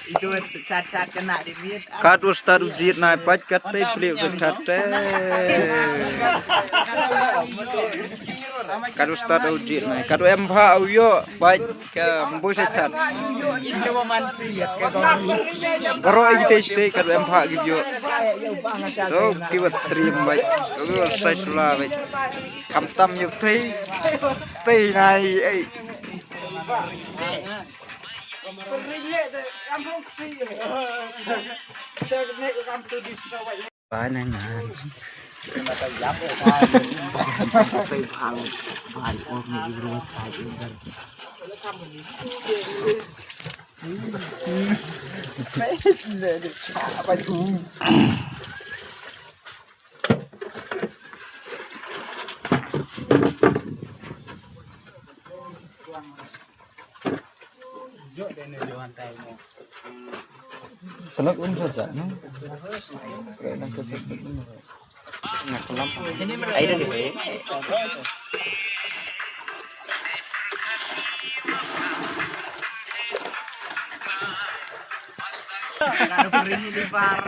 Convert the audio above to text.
Itu cat-cat kena di miet. Kat ustad ujit naik pacat teh beli kat teh. Kat ustad ujit naik. Kat MH uyo baik ke mbusetan. Itu memanfaat ke kau. Baro ite kat MH gitu. So kiwat terima baik. Lalu saya sulah baik. Kamtam yuk teh nai. Panangan. Penak unsur tak? Nak kelam. Ini air deh. Kalau beri ini di bar.